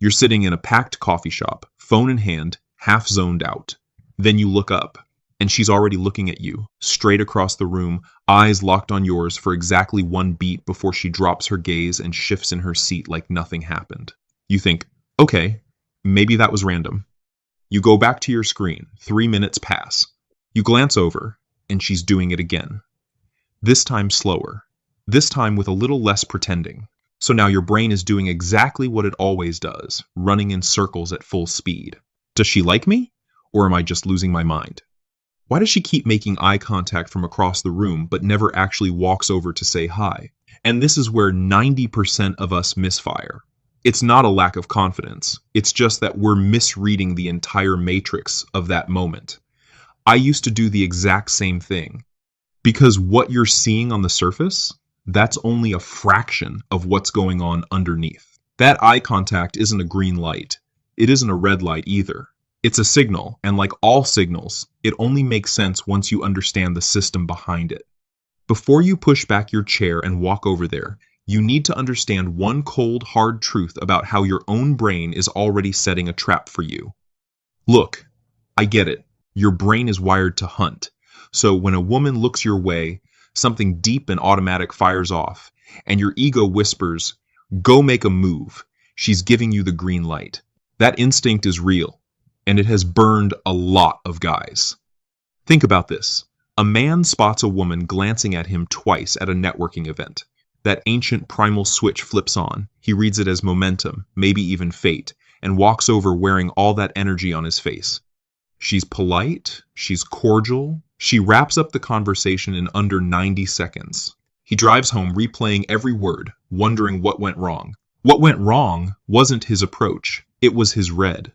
You're sitting in a packed coffee shop, phone in hand, half zoned out. Then you look up, and she's already looking at you, straight across the room, eyes locked on yours for exactly one beat before she drops her gaze and shifts in her seat like nothing happened. You think, okay, maybe that was random. You go back to your screen. 3 minutes pass. You glance over, and she's doing it again. This time slower. This time with a little less pretending. So now your brain is doing exactly what it always does, running in circles at full speed. Does she like me? Or am I just losing my mind? Why does she keep making eye contact from across the room but never actually walks over to say hi? And this is where 90% of us misfire. It's not a lack of confidence. It's just that we're misreading the entire matrix of that moment. I used to do the exact same thing. Because what you're seeing on the surface, that's only a fraction of what's going on underneath. That eye contact isn't a green light. It isn't a red light either. It's a signal, and like all signals, it only makes sense once you understand the system behind it. Before you push back your chair and walk over there, you need to understand one cold, hard truth about how your own brain is already setting a trap for you. Look, I get it. Your brain is wired to hunt. So when a woman looks your way, something deep and automatic fires off, and your ego whispers, "Go make a move." She's giving you the green light. That instinct is real, and it has burned a lot of guys. Think about this. A man spots a woman glancing at him twice at a networking event. That ancient primal switch flips on. He reads it as momentum, maybe even fate, and walks over wearing all that energy on his face. She's polite, she's cordial, she wraps up the conversation in under 90 seconds. He drives home replaying every word, wondering what went wrong. What went wrong wasn't his approach, it was his read.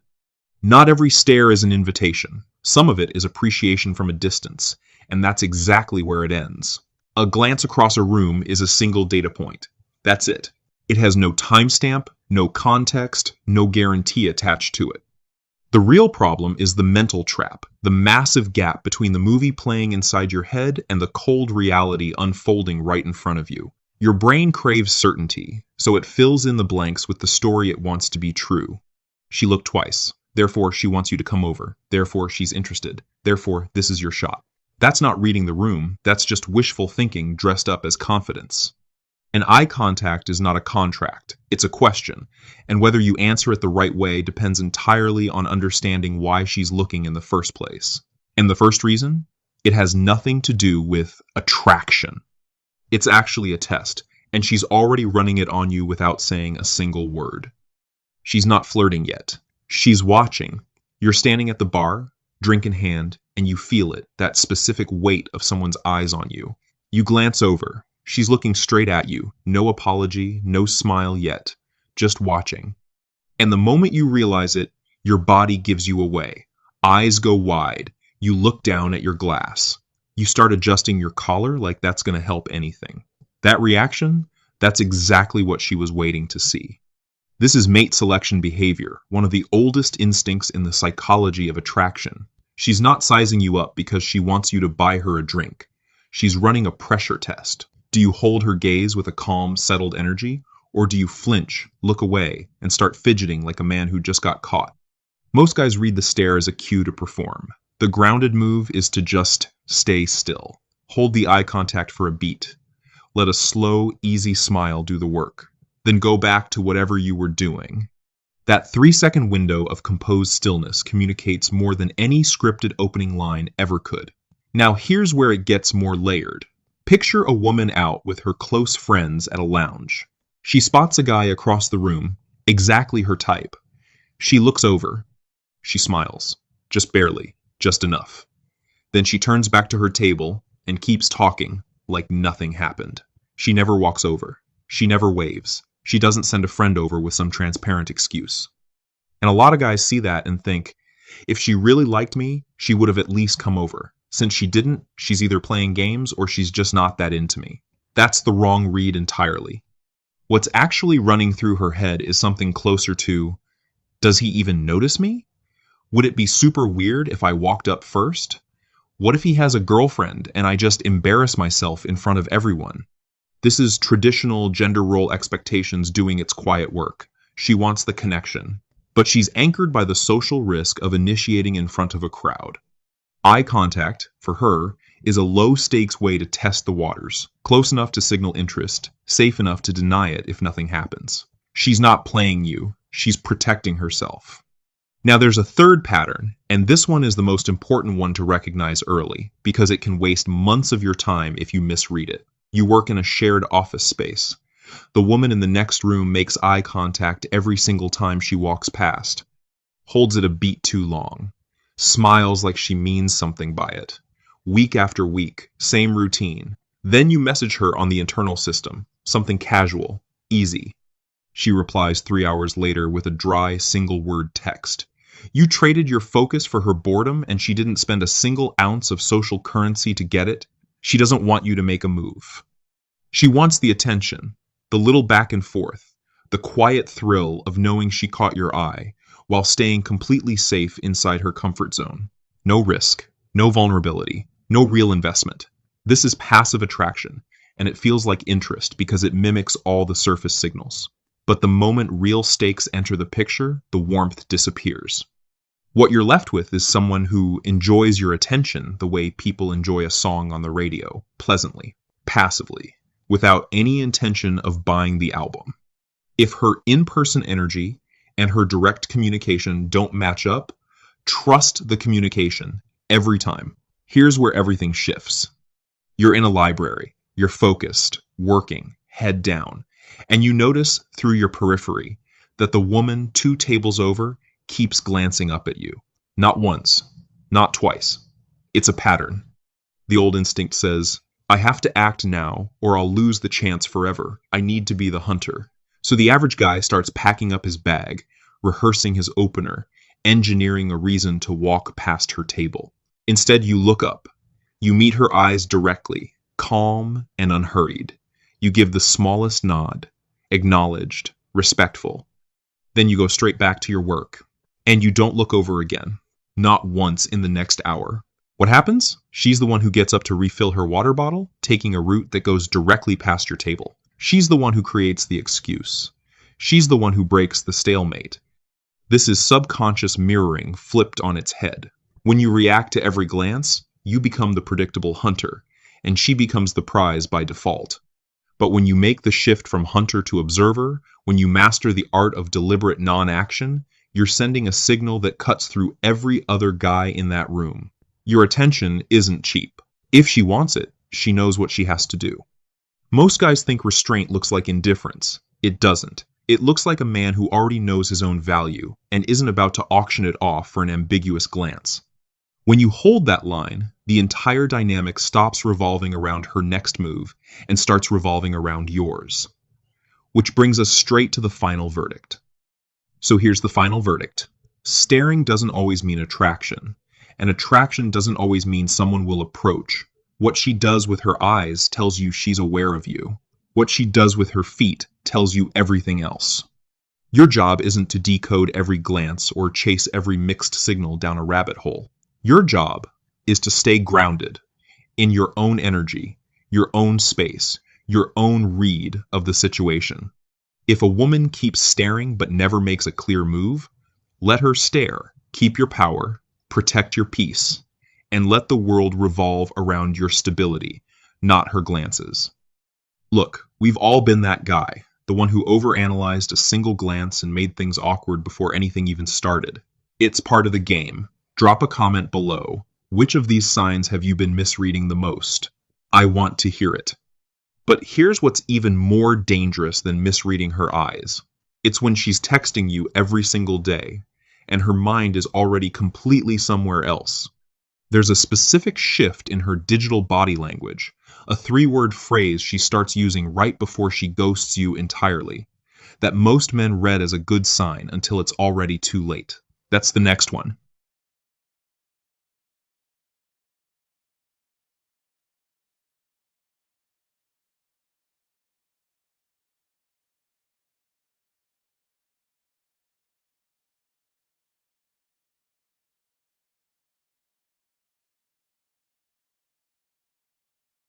Not every stare is an invitation. Some of it is appreciation from a distance, and that's exactly where it ends. A glance across a room is a single data point. That's it. It has no timestamp, no context, no guarantee attached to it. The real problem is the mental trap, the massive gap between the movie playing inside your head and the cold reality unfolding right in front of you. Your brain craves certainty, so it fills in the blanks with the story it wants to be true. She looked twice. Therefore, she wants you to come over. Therefore, she's interested. Therefore, this is your shot. That's not reading the room. That's just wishful thinking dressed up as confidence. An eye contact is not a contract. It's a question, and whether you answer it the right way depends entirely on understanding why she's looking in the first place. And the first reason? It has nothing to do with attraction. It's actually a test, and she's already running it on you without saying a single word. She's not flirting yet. She's watching. You're standing at the bar, drink in hand, and you feel it, that specific weight of someone's eyes on you. You glance over. She's looking straight at you. No apology, no smile yet. Just watching. And the moment you realize it, your body gives you away. Eyes go wide. You look down at your glass. You start adjusting your collar like that's going to help anything. That reaction? That's exactly what she was waiting to see. This is mate selection behavior, one of the oldest instincts in the psychology of attraction. She's not sizing you up because she wants you to buy her a drink. She's running a pressure test. Do you hold her gaze with a calm, settled energy? Or do you flinch, look away, and start fidgeting like a man who just got caught? Most guys read the stare as a cue to perform. The grounded move is to just stay still. Hold the eye contact for a beat. Let a slow, easy smile do the work. Then go back to whatever you were doing. That 3-second window of composed stillness communicates more than any scripted opening line ever could. Now here's where it gets more layered. Picture a woman out with her close friends at a lounge. She spots a guy across the room, exactly her type. She looks over. She smiles. Just barely. Just enough. Then she turns back to her table and keeps talking like nothing happened. She never walks over. She never waves. She doesn't send a friend over with some transparent excuse. And a lot of guys see that and think, if she really liked me, she would have at least come over. Since she didn't, she's either playing games or she's just not that into me. That's the wrong read entirely. What's actually running through her head is something closer to, does he even notice me? Would it be super weird if I walked up first? What if he has a girlfriend and I just embarrass myself in front of everyone? This is traditional gender role expectations doing its quiet work. She wants the connection. But she's anchored by the social risk of initiating in front of a crowd. Eye contact, for her, is a low-stakes way to test the waters, close enough to signal interest, safe enough to deny it if nothing happens. She's not playing you, she's protecting herself. Now there's a third pattern, and this one is the most important one to recognize early, because it can waste months of your time if you misread it. You work in a shared office space. The woman in the next room makes eye contact every single time she walks past, holds it a beat too long, smiles like she means something by it. Week after week, same routine. Then you message her on the internal system, something casual, easy. She replies 3 hours later with a dry, single-word text. You traded your focus for her boredom, and she didn't spend a single ounce of social currency to get it. She doesn't want you to make a move. She wants the attention, the little back and forth, the quiet thrill of knowing she caught your eye, while staying completely safe inside her comfort zone. No risk, no vulnerability, no real investment. This is passive attraction, and it feels like interest because it mimics all the surface signals. But the moment real stakes enter the picture, the warmth disappears. What you're left with is someone who enjoys your attention the way people enjoy a song on the radio, pleasantly, passively, without any intention of buying the album. If her in-person energy and her direct communication don't match up, trust the communication every time. Here's where everything shifts. You're in a library, you're focused, working, head down, and you notice through your periphery that the woman 2 tables over keeps glancing up at you. Not once, not twice. It's a pattern. The old instinct says, I have to act now or I'll lose the chance forever. I need to be the hunter. So the average guy starts packing up his bag, rehearsing his opener, engineering a reason to walk past her table. Instead, you look up. You meet her eyes directly, calm and unhurried. You give the smallest nod, acknowledged, respectful. Then you go straight back to your work. And you don't look over again. Not once in the next hour. What happens? She's the one who gets up to refill her water bottle, taking a route that goes directly past your table. She's the one who creates the excuse. She's the one who breaks the stalemate. This is subconscious mirroring flipped on its head. When you react to every glance, you become the predictable hunter, and she becomes the prize by default. But when you make the shift from hunter to observer, when you master the art of deliberate non-action, you're sending a signal that cuts through every other guy in that room. Your attention isn't cheap. If she wants it, she knows what she has to do. Most guys think restraint looks like indifference. It doesn't. It looks like a man who already knows his own value and isn't about to auction it off for an ambiguous glance. When you hold that line, the entire dynamic stops revolving around her next move and starts revolving around yours. Which brings us straight to the final verdict. So here's the final verdict. Staring doesn't always mean attraction, and attraction doesn't always mean someone will approach. What she does with her eyes tells you she's aware of you. What she does with her feet tells you everything else. Your job isn't to decode every glance or chase every mixed signal down a rabbit hole. Your job is to stay grounded in your own energy, your own space, your own read of the situation. If a woman keeps staring but never makes a clear move, let her stare. Keep your power, protect your peace, and let the world revolve around your stability, not her glances. Look, we've all been that guy, the one who overanalyzed a single glance and made things awkward before anything even started. It's part of the game. Drop a comment below. Which of these signs have you been misreading the most? I want to hear it. But here's what's even more dangerous than misreading her eyes. It's when she's texting you every single day, and her mind is already completely somewhere else. There's a specific shift in her digital body language, a 3-word phrase she starts using right before she ghosts you entirely, that most men read as a good sign until it's already too late. That's the next one.